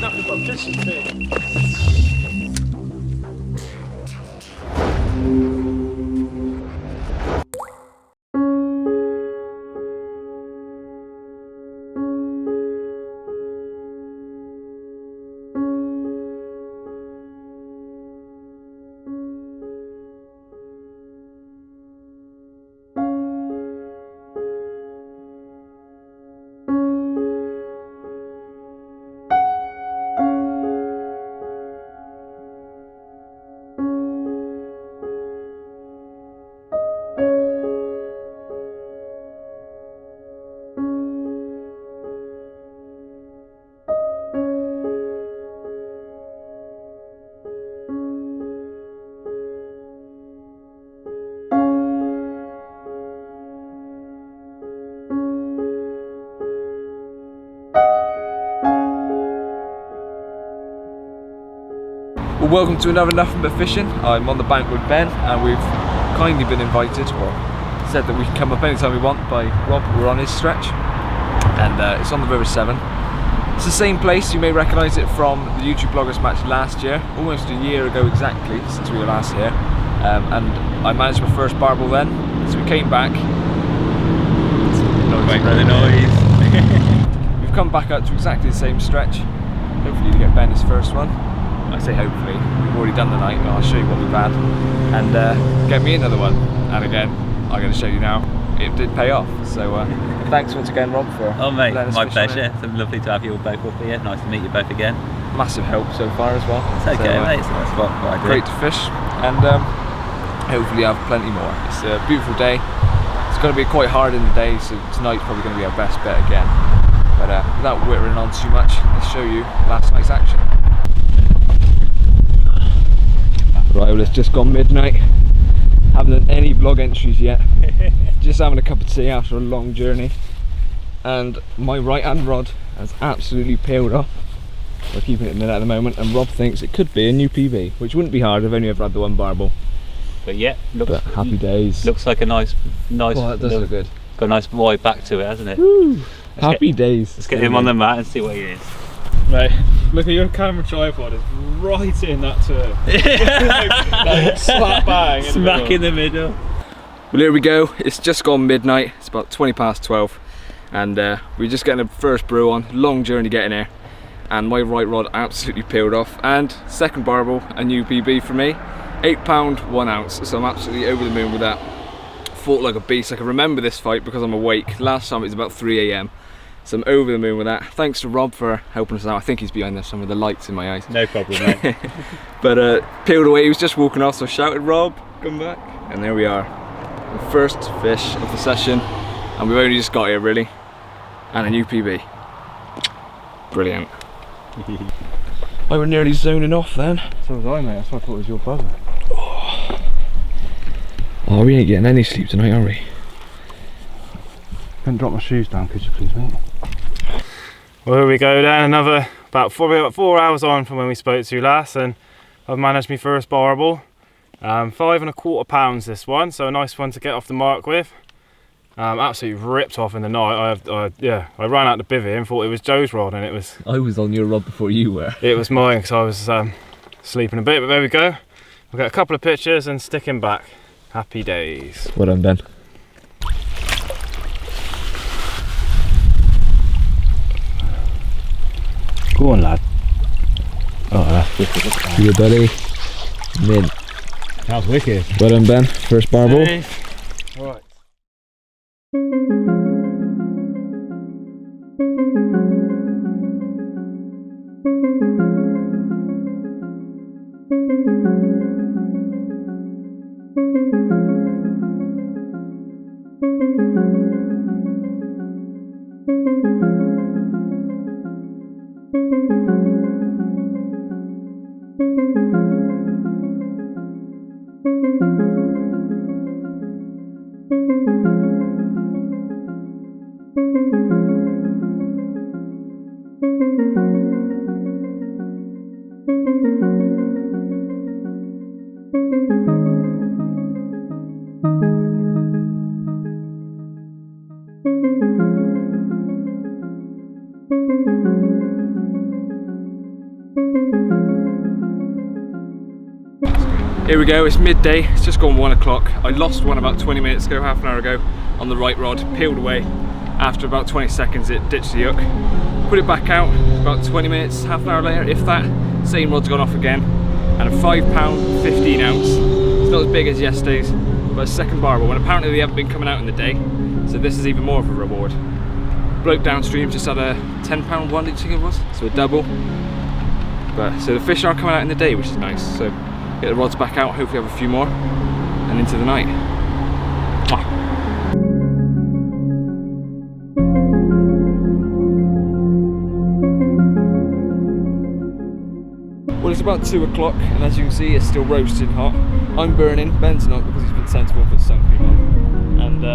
Nuffinbutfishing thing. Well, welcome to another Nuffinbutfishing. I'm on the bank with Ben, and we've kindly been invited, or said that we can come up anytime we want by Rob. We're on his stretch, and it's on the River Severn. It's the same place. You may recognise it from the YouTube Bloggers match last year, almost a year ago exactly since we were last here. And I managed my first barbel then, so we came back. Wait for the noise. We've come back up to exactly the same stretch, hopefully to get Ben his first one. I say hopefully, we've already done the night, and I'll show you what we've had, and get me another one. And again, I'm going to show you now, it did pay off. So thanks once again, Rob, for Oh mate, letting us my fish pleasure. It's lovely to have you all both up here. Nice to meet you both again. Massive help so far as well. It's okay, mate. It's a nice spot. What I do. Great to fish, and hopefully have plenty more. It's a beautiful day. It's going to be quite hard in the day, so tonight's probably going to be our best bet again. But without whittering on too much, let's show you last night's action. Right, well, it's just gone midnight. Haven't done any vlog entries yet. Just having a cup of tea after a long journey. And my right hand rod has absolutely peeled off. We're keeping it in the net at the moment, and Rob thinks it could be a new PB, which wouldn't be hard. I've only ever had the one barbel. But yeah, looks, But happy days. looks like a nice. Oh, that does look good. Got a nice wide back to it, hasn't it? Woo! Happy days. Let's get him on the mat and see what he is. Mate, look at your camera tripod, it's right in that turn. like slap bang in Smack in the middle. Well, here we go. It's just gone midnight. It's about 20 past 12, and we're just getting the first brew on. Long journey getting here, and my right rod absolutely peeled off. And second barbel, a new PB for me, £8 1 ounce. So I'm absolutely over the moon with that. Fought like a beast. I can remember this fight because I'm awake. Last time it was about 3 AM. So I'm over the moon with that. Thanks to Rob for helping us out. I think he's behind there, some of the lights in my eyes. No problem, mate. But peeled away, he was just walking off, so I shouted, Rob, come back. And there we are. The first fish of the session. And we've only just got here, really. And a new PB. Brilliant. I were nearly zoning off then. So was I, mate, that's why I thought it was your buzzer. Oh, we ain't getting any sleep tonight, are we? Couldn't drop my shoes down, could you please, mate? Well, here we go then, another about 4 hours on from when we spoke to you last, and I've managed my first barbel. 5 1/4 pounds this one, so a nice one to get off the mark with. Absolutely ripped off in the night. I ran out the bivvy and thought it was Joe's rod, and it was on your rod before you were. It was mine because I was sleeping a bit, but there we go. We'll get a couple of pictures and stick him back. Happy days. Well done, Ben. Go on, lad. Oh, that's wicked. Good, buddy. Mid. That was wicked. Well done, Ben. First barbel. Right. Here we go, it's midday, it's just gone 1 o'clock. I lost one about 20 minutes ago, half an hour ago, on the right rod, peeled away. After about 20 seconds it ditched the hook. Put it back out, about 20 minutes, half an hour later, if that, same rod's gone off again. And a £5, 15 ounce. It's not as big as yesterday's, but a second barbel, and apparently they haven't been coming out in the day, so this is even more of a reward. Bloke downstream just had a £10 one, did you think it was? So a double. But so the fish are coming out in the day, which is nice. So get the rods back out, hopefully have a few more, and into the night. Well, it's about 2 o'clock, and as you can see, it's still roasting hot. I'm burning, Ben's not because he's been sensible and put sun cream on. And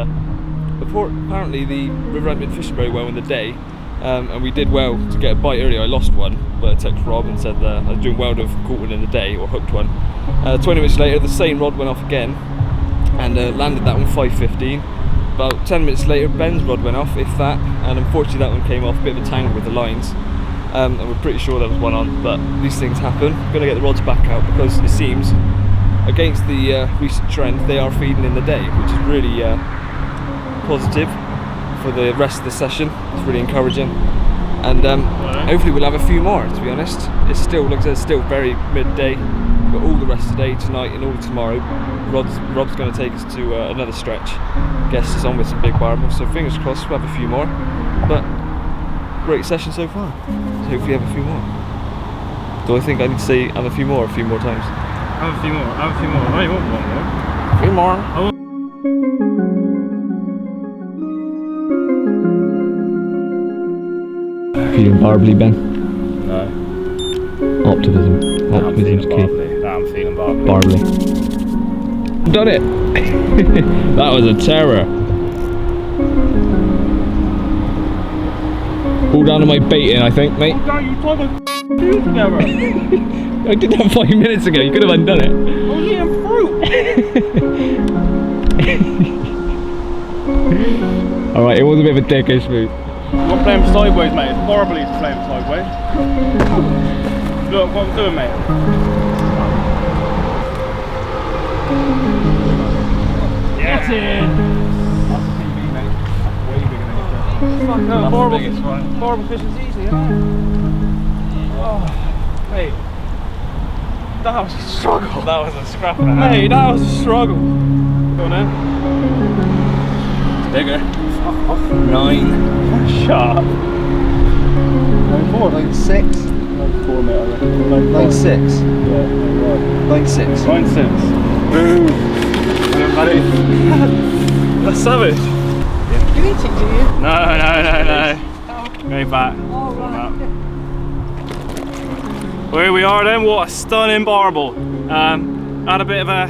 apparently the river hadn't been fishing very well in the day, and we did well to get a bite earlier. I lost one, but I texted Rob and said that I was doing well to have caught one in the day, or hooked one. 20 minutes later, the same rod went off again, and landed that one 5.15. About 10 minutes later, Ben's rod went off, if that, and unfortunately that one came off, a bit of a tangle with the lines. And we're pretty sure there was one on, but these things happen. I'm gonna get the rods back out because it seems, against the recent trend, they are feeding in the day, which is really positive for the rest of the session. It's really encouraging, and hopefully we'll have a few more. To be honest, it still looks like it's still very midday. We've got all the rest of the day, tonight, and all tomorrow. Rob's going to take us to another stretch. Guess is on with some big barbels, so fingers crossed we'll have a few more. But great session so far. So hopefully have a few more. Do I think I need to say have a few more times? Have a few more, have a few more. I want one more. A few more. Feeling barbely, Ben? No. Optimism. Optimism's key. I'm feeling barbely. Done it! That was a terror. Pull down on my bait in, I think, mate. Oh, you told me to together. I did that 5 minutes ago, you could have undone it. I was eating fruit. Alright, it was a bit of a dickish move. I'm playing sideways, mate. It's Barbel is playing sideways. Look what I'm doing, mate. Yes! That's a PB, mate. That's way bigger than it. Fuck no, Barbel fishing's easy, isn't it? Oh, mate. That was a struggle. That was a scrap and a half. Mate, that was a struggle. Go on then. It's bigger. 9. Shut up. 9.4, 9.6. 9.4, mate, I reckon. 9.6. Yeah, 9.6. 9.6. Boom. Buddy. That's savage. You eat it, do you? No. Go back. Well, here we are then. What a stunning barbel. Had a bit of a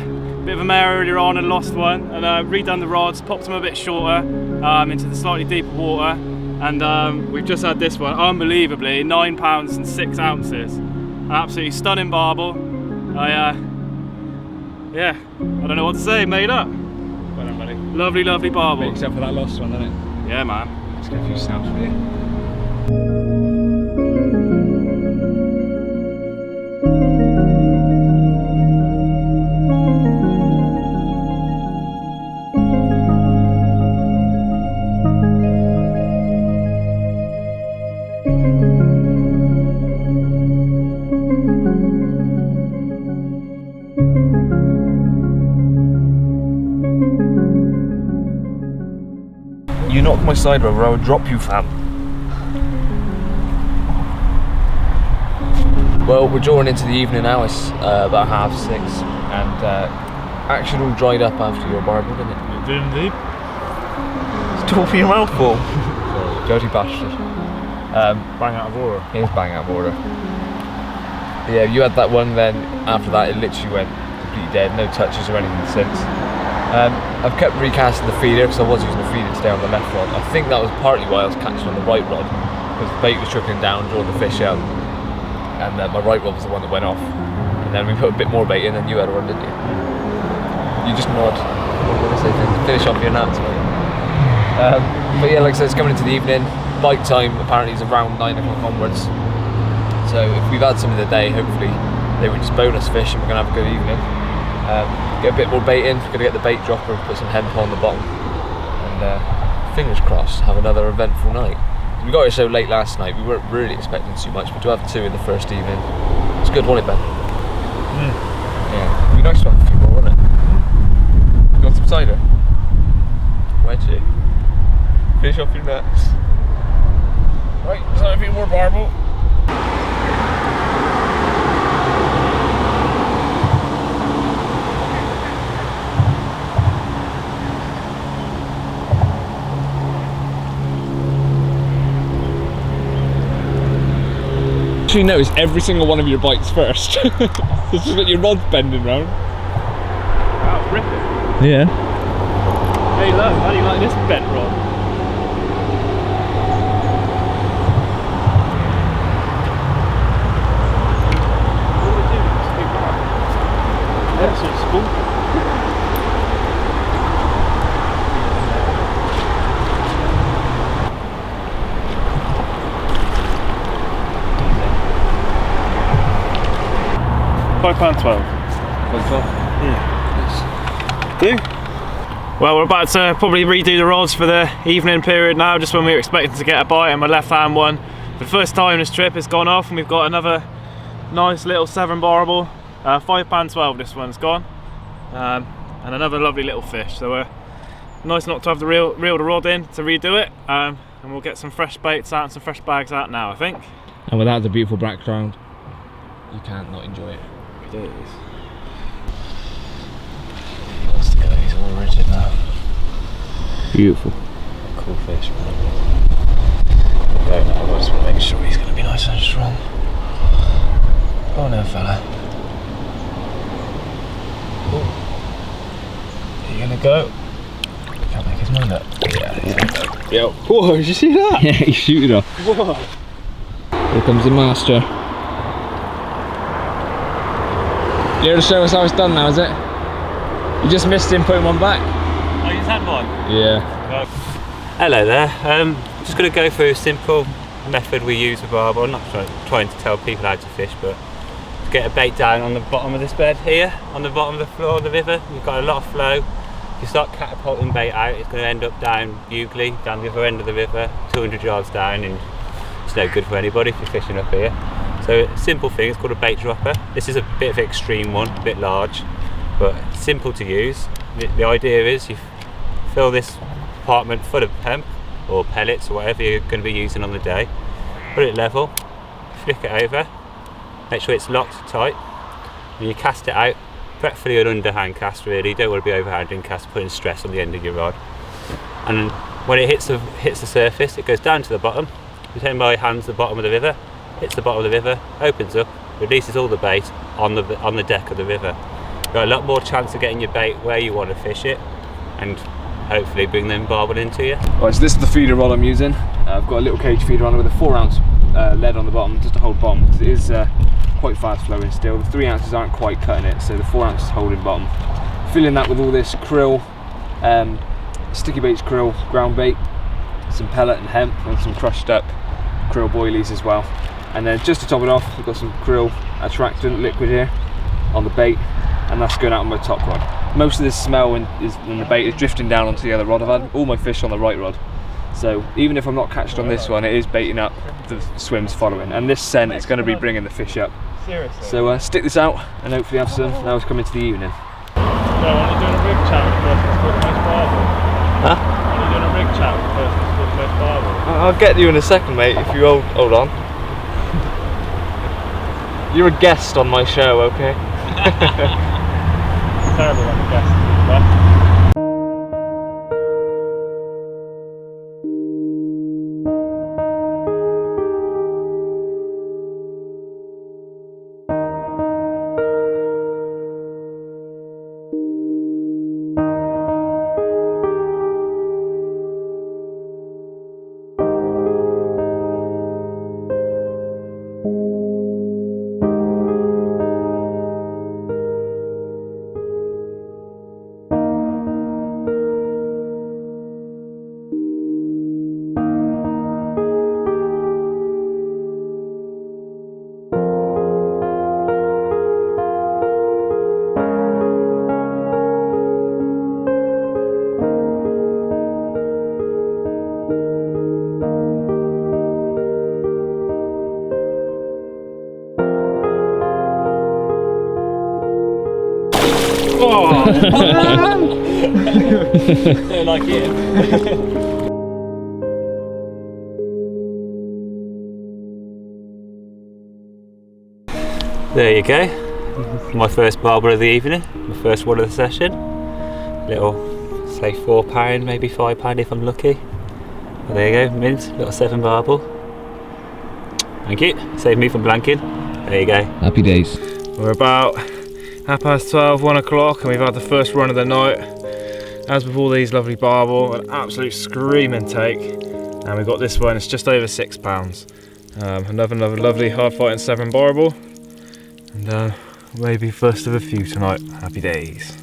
mare earlier on and lost one, and redone the rods, popped them a bit shorter into the slightly deeper water, and we've just had this one, unbelievably, £9 and 6 ounces. An absolutely stunning barbel. Yeah, I don't know what to say, made up. Well done, buddy. Lovely, lovely barbel. Except for that lost one, isn't it? Yeah, man. Let's get a few snaps for you. You knocked my side over, I would drop you, fam. Well, we're drawing into the evening now. It's about 6:30, and action all dried up after your barbel, didn't it? It did indeed. It's talking your mouth full. Dirty bastard. Bang out of order. He is bang out of order. Yeah, you had that one, then after that it literally went completely dead, no touches or anything since. I've kept recasting the feeder because I was using the feeder today on the left rod. I think that was partly why I was catching on the right rod, because the bait was trickling down, drawing the fish out, and my right rod was the one that went off. And then we put a bit more bait in, and you had a run, didn't you? You just nod. What was I say? Finish off your nuts, mate. But yeah, like I said, it's coming into the evening. bite time apparently is around 9 o'clock onwards. So if we've had some of the day, hopefully they would just bonus fish and we're gonna have a good evening. Get a bit more bait in, gonna get the bait dropper and put some hemp on the bottom. And fingers crossed, have another eventful night. We got here so late last night, we weren't really expecting too much, but to have 2 in the first evening, it's good, wasn't it, Ben? Yeah, it'd be nice to have a few more, wouldn't it? You want some cider? Wedgie. Finish off your nuts. Right, let's have a few more barbel. Actually notice every single one of your bites first. This is what your rod's bending round. Wow, ripping. Yeah. Hey look, how do you like this bent rod? £5.12. Yeah. Do? Well, we're about to probably redo the rods for the evening period now, just when we were expecting to get a bite, and my left hand one for the first time this trip has gone off, and we've got another nice little Severn Barbel. £5.12 this one's gone. And another lovely little fish. So nice not to have to reel the rod in to redo it. And we'll get some fresh baits out and some fresh bags out now, I think. And without the beautiful background, You can't not enjoy it. It is. Let's go, he's all rigid now. beautiful. Cool fish, man. Okay, now I just want to make sure he's going to be nice and strong. Go on then, fella. Ooh. Are you going to go? Can't make his mind up. Yeah. Yo. Whoa, did you see that? Yeah, he shooted off. Whoa. Here comes the master. You here to show us how it's done now, is it? You just missed him putting one back. Oh, you had one? Yeah. Hello there. Just going to go through a simple method we use with Barbel. I'm not trying to tell people how to fish, but to get a bait down on the bottom of this bed here, on the bottom of the floor of the river, you've got a lot of flow. If you start catapulting bait out, it's going to end up down Bugley, down the other end of the river, 200 yards down, and it's no good for anybody if you're fishing up here. So a simple thing, it's called a bait dropper. This is a bit of an extreme one, a bit large, but simple to use. The idea is you fill this compartment full of hemp or pellets or whatever you're going to be using on the day, put it level, flick it over, make sure it's locked tight, and you cast it out, preferably an underhand cast really, you don't want to be overhanding cast, putting stress on the end of your rod. And when it hits the surface, it goes down to the bottom, pretend my hand's the bottom of the river, hits the bottom of the river, opens up, releases all the bait on the deck of the river. You've got a lot more chance of getting your bait where you want to fish it, and hopefully bring them barbel into you. Right, so this is the feeder rod I'm using. I've got a little cage feeder on it with a 4 ounce lead on the bottom, just to hold bottom, because it is quite fast flowing still. The 3 ounces aren't quite cutting it, so the 4 ounces holding bottom. Filling that with all this krill, sticky baits krill, ground bait, some pellet and hemp, and some crushed up krill boilies as well. And then just to top it off, we've got some krill attractant liquid here on the bait, and that's going out on my top rod. Most of this smell in the bait is drifting down onto the other rod. I've had all my fish on the right rod, so even if I'm not catched on this one, it is baiting up the swims following, and this scent is going to be bringing the fish up. Seriously? So stick this out and hopefully have some now it's coming to the evening. So are you doing a rig chat with the person that's caught the most barbel? Huh? Are you doing a rig chat with the person that's caught the most barbel? I'll get you in a second, mate, if you hold on. You're a guest on my show, okay? Terrible when the guest is left. Don't like it. There you go. My first barbel of the evening. My first one of the session. Little, say £4, maybe £5 if I'm lucky. Well, there you go, mint, little Severn barbel. Thank you. Save me from blanking. There you go. Happy days. We're about 12:30, 1 o'clock, and we've had the first run of the night. As with all these lovely barbel, an absolute screaming take. And we've got this one, it's just over £6. Another lovely hard fighting Severn barbel. And maybe first of a few tonight. Happy days.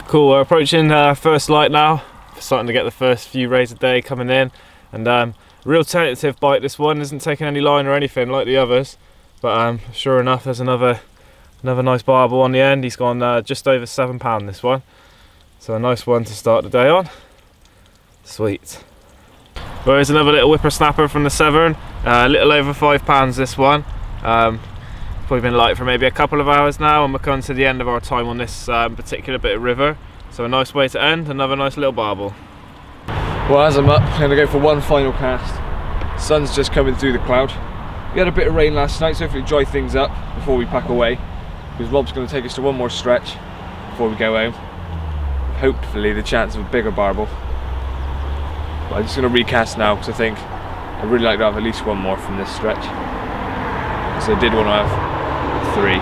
Cool, we're approaching first light now. Starting to get the first few rays a day coming in. And real tentative bite, this one. Isn't taking any line or anything like the others. But sure enough, there's another nice barbel on the end. He's gone just over £7 this one. So a nice one to start the day on. Sweet. Well, here's another little whippersnapper from the Severn. A little over £5 this one. Probably been light for maybe a couple of hours now, and we're coming to the end of our time on this particular bit of river. So a nice way to end, another nice little barbel. Well, as I'm up, I'm going to go for one final cast. Sun's just coming through the cloud. We had a bit of rain last night, so hopefully dry things up before we pack away. Because Rob's going to take us to one more stretch before we go home. Hopefully the chance of a bigger barbel. But I'm just going to recast now, because I think I'd really like to have at least one more from this stretch. So I did want to have 3.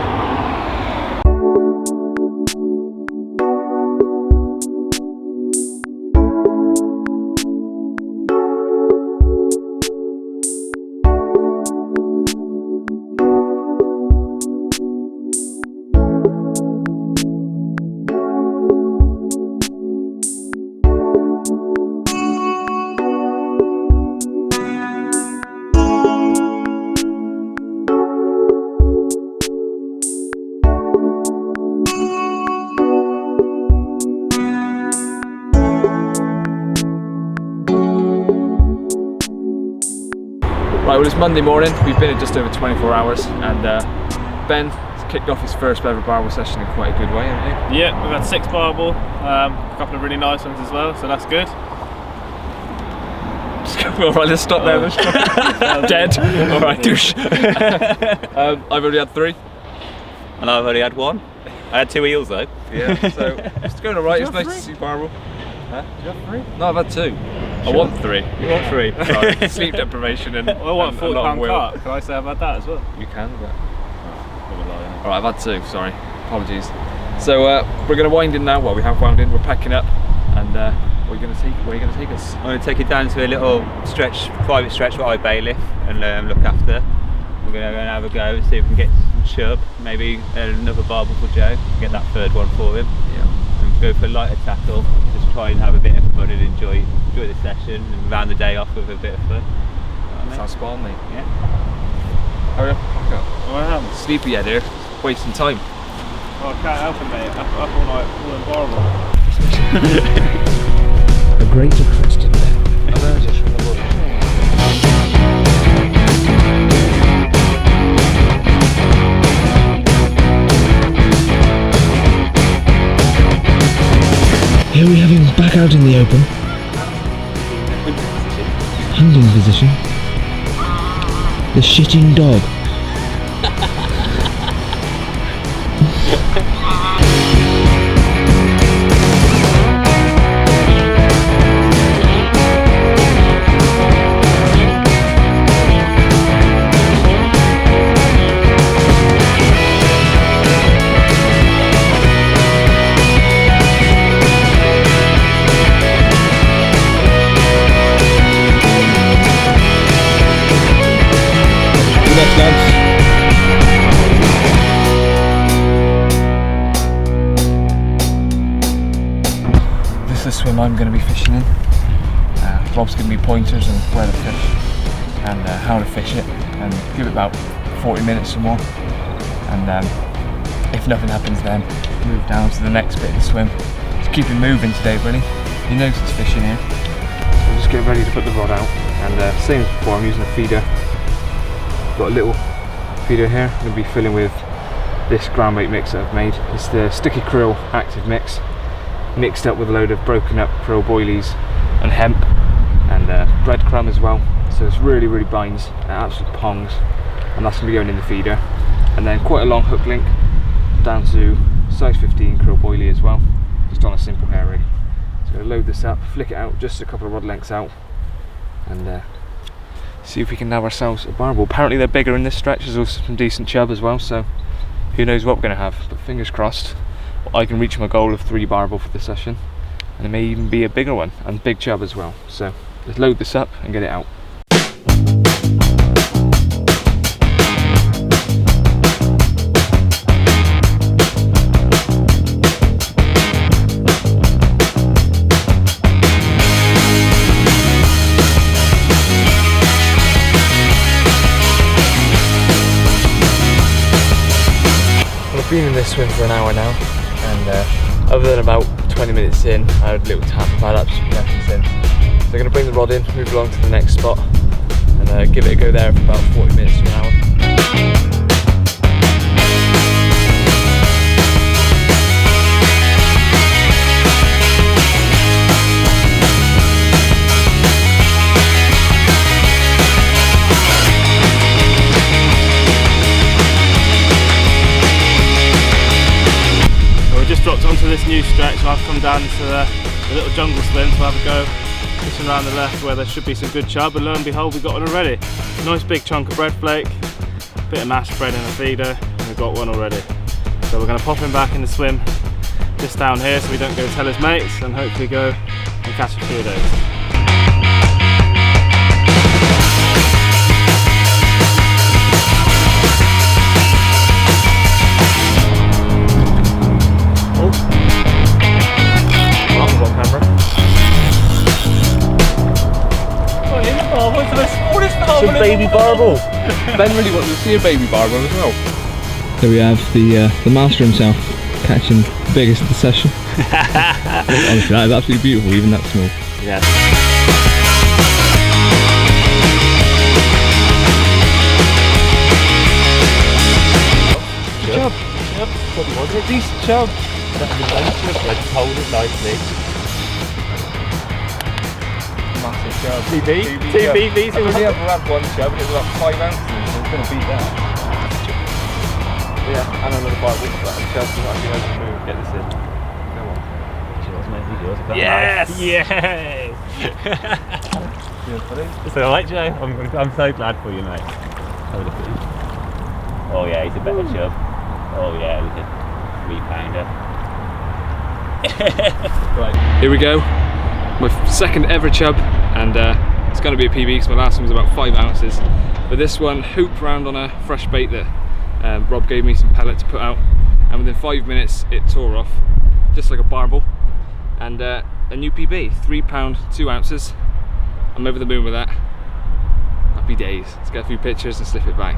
Right, well it's Monday morning, we've been in just over 24 hours, and Ben has kicked off his first ever barbel session in quite a good way, haven't you? Yeah, we've had 6 barbel, a couple of really nice ones as well, so that's good. Alright, let's stop there. Dead. Alright, douche. I've already had 3. And I've only had 1. I had 2 eels though. Yeah, so it's going alright, it's nice to see barbel. Huh? Did you have 3? No, I've had 2. I want 3. You want 3? Sorry, sleep deprivation and I want a and a long £40 will. cart. Can I say I've had that as well? You can, but... Alright, I've had 2, sorry. Apologies. So we're going to wind in now. Well, we have wound in, we're packing up, and where are you going to take us? I'm going to take you down to a little stretch, private stretch where I bailiff and look after. We're going to go and have a go, see if we can get some chub, maybe another barbel for Joe, get that 3rd one for him. Yeah. And go for lighter tackle, just try and have a bit of fun and enjoy the session and round the day off with a bit of fun. Sounds spot on, mate. Yeah. Hurry up, pack up. I am. Sleepy head here, wasting time. Oh, I can't help it, mate. Up all night, pulling barbel. A great question then. I've heard it from the book. Here we have him back out in the open. Hunting position. The shitting dog. This is the swim I'm going to be fishing in. Rob's giving me pointers on where to fish and how to fish it, and give it about 40 minutes or more, and if nothing happens then move down to the next bit of the swim. Just keep him moving today, really. He knows he's fishing here. So I'm just getting ready to put the rod out, and same as before, I'm using a feeder. Got a little feeder here, I'm going to be filling with this ground bait mix that I've made. It's the sticky krill active mix, mixed up with a load of broken up krill boilies and hemp and breadcrumb as well. So it's really binds, it absolutely pongs, and that's going to be going in the feeder. And then quite a long hook link down to size 15 krill boilie as well, just on a simple hair rig. So load this up, flick it out just a couple of rod lengths out, and see if we can nab ourselves a barbel. Apparently they're bigger in this stretch. There's also some decent chub as well, so who knows what we're going to have, but fingers crossed I can reach my goal of 3 barbel for the session, and it may even be a bigger one, and big chub as well. So let's load this up and get it out. I've been in this swim for an hour now, and other than about 20 minutes in, I had a little tap about absolutely nothing since. So I'm going to bring the rod in, move along to the next spot, and give it a go there for about 40 minutes to an hour. Dropped onto this new stretch, and I've come down to the little jungle swim to have a go fishing around the left where there should be some good chub, and lo and behold we've got one already. Nice big chunk of bread flake, bit of mashed bread in the feeder, and we've got one already. So we're going to pop him back in the swim just down here so we don't go tell his mates, and hopefully go and catch a few of those. It's a baby barbel. Ben really wanted to see a baby barbel as well. There we have the master himself catching the biggest of the session. Honestly, that is absolutely beautiful, even that small. Yeah. Chub. What was it? Decent chub. I just hold it nicely. Massive chub. Two BBs. I've only ever had one chub, and it was about 5 ounces, so it's going to beat that. Yeah, and another barbel, but a chub, so I can actually move and get this in. Come on. Yes! Yay! It's alright, Joe. I'm so glad for you, mate. Have a look at you. Oh yeah, he's a better chub. Oh yeah, he's a 3-pounder. Right, here we go. My second ever chub, and it's going to be a PB because my last one was about 5 ounces. But this one hooped round on a fresh bait that Rob gave me some pellet to put out, and within 5 minutes it tore off, just like a barbel. And a new PB, £3, 2 ounces. I'm over the moon with that. Happy days. Let's get a few pictures and slip it back.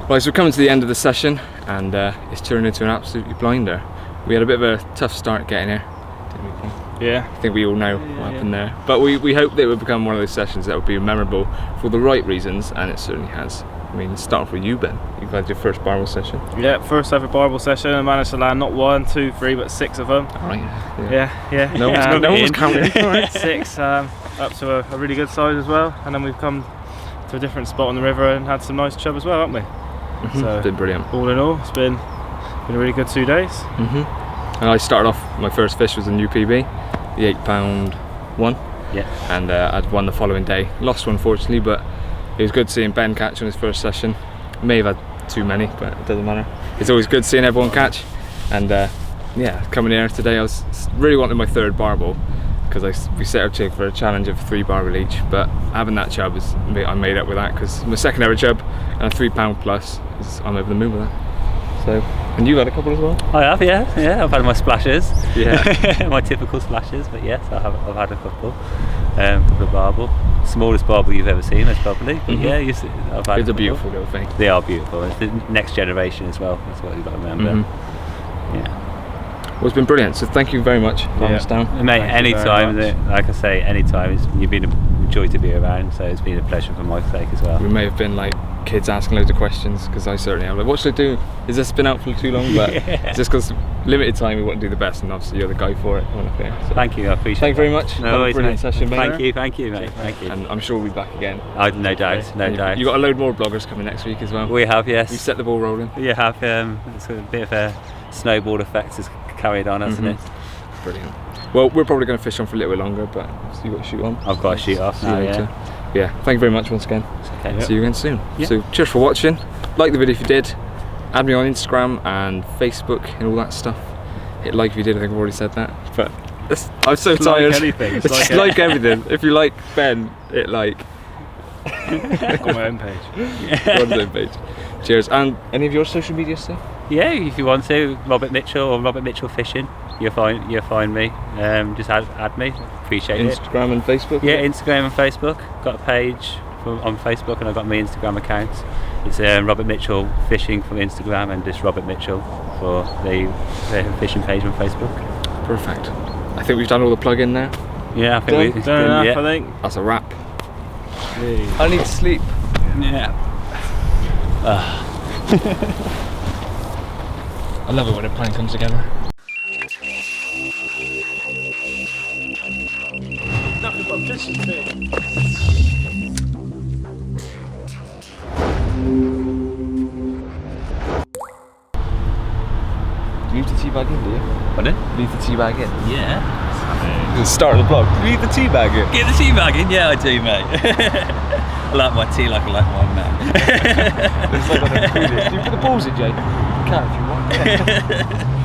Right, so we're coming to the end of the session, and it's turned into an absolutely blinder. We had a bit of a tough start getting here, didn't we, King? Yeah. I think we all know what happened there. But we hope that it would become one of those sessions that would be memorable for the right reasons, and it certainly has. I mean, starting with you, Ben. You've had your first barbel session. Yeah, first ever barbel session. I managed to land not 1, 2, 3, but 6 of them. All right. Yeah. No one was counting. 6 up to a really good size as well, and then we've come to a different spot on the river and had some nice chub as well, haven't we? So it's been brilliant. All in all, it's been a really good 2 days. And I started off, my first fish was a new PB, the 8-pound one. Yeah. And I'd won the following day. Lost one, unfortunately, but it was good seeing Ben catch on his first session. May have had too many, but it doesn't matter. It's always good seeing everyone catch. And yeah, coming here today, I was really wanting my 3rd barbel, because we set out for a challenge of 3 barbel each. But having that chub, I made up with that, because my second ever chub and a 3-pound plus, I'm over the moon with that. So, and you've had a couple as well? I have, yeah. I've had my splashes. Yeah. My typical splashes, but yes, I've had a couple. The barbel, smallest barbel you've ever seen, most probably. But yeah, I've had. It's a beautiful little thing. They are beautiful. It's the next generation as well. That's what you've got to remember. Yeah. Well, it's been brilliant. So thank you very much for having us down. Mate, anytime. Like I say, anytime. You've been joy to be around. So it's been a pleasure for my sake as well. We may have been like kids asking loads of questions, because I certainly am. Like, what should I do? Has this been out for too long? But it's just because limited time, we want to do the best, and obviously you're the guy for it. So thank you, I appreciate Thank you very much. No worries, brilliant mate. session, mate. Thank you, mate. Thank you. And I'm sure we'll be back again. No doubt, no doubt. You got a load more bloggers coming next week as well. We have, yes. We've set the ball rolling. You have. It's a bit of a snowball effect has carried on, hasn't it? Brilliant. Well, we're probably going to fish on for a little bit longer, but you've got to shoot on. I've got to shoot off now, yeah. Yeah, thank you very much once again. Okay. See you again soon. Yeah. So cheers for watching. Like the video if you did. Add me on Instagram and Facebook and all that stuff. Hit like if you did. I think I've already said that. But I'm so tired. Like anything. It's like everything. If you like Ben, hit like. Got my own page. On the own page. Cheers. And any of your social media stuff? Yeah, if you want to, Robert Mitchell or Robert Mitchell Fishing, you'll find me. Just add me. Appreciate it. Instagram and Facebook? Yeah, Instagram and Facebook. Got a page on Facebook, and I've got my Instagram account. It's Robert Mitchell Fishing from Instagram, and just Robert Mitchell for the fishing page on Facebook. Perfect. I think we've done all the plug-in now. Yeah, I think we've Done enough, yeah. I think. That's a wrap. I need to sleep. Yeah. I love it when a plan comes together. Leave the tea bag in, do you? Pardon? Leave the tea bag in. Yeah. The start of the vlog. Leave the tea bag in. Get the tea bag in? Yeah, I do, mate. I like my tea like I like mine, man. It's like on a cruise. Do you put the balls in, Jay? You can if you want.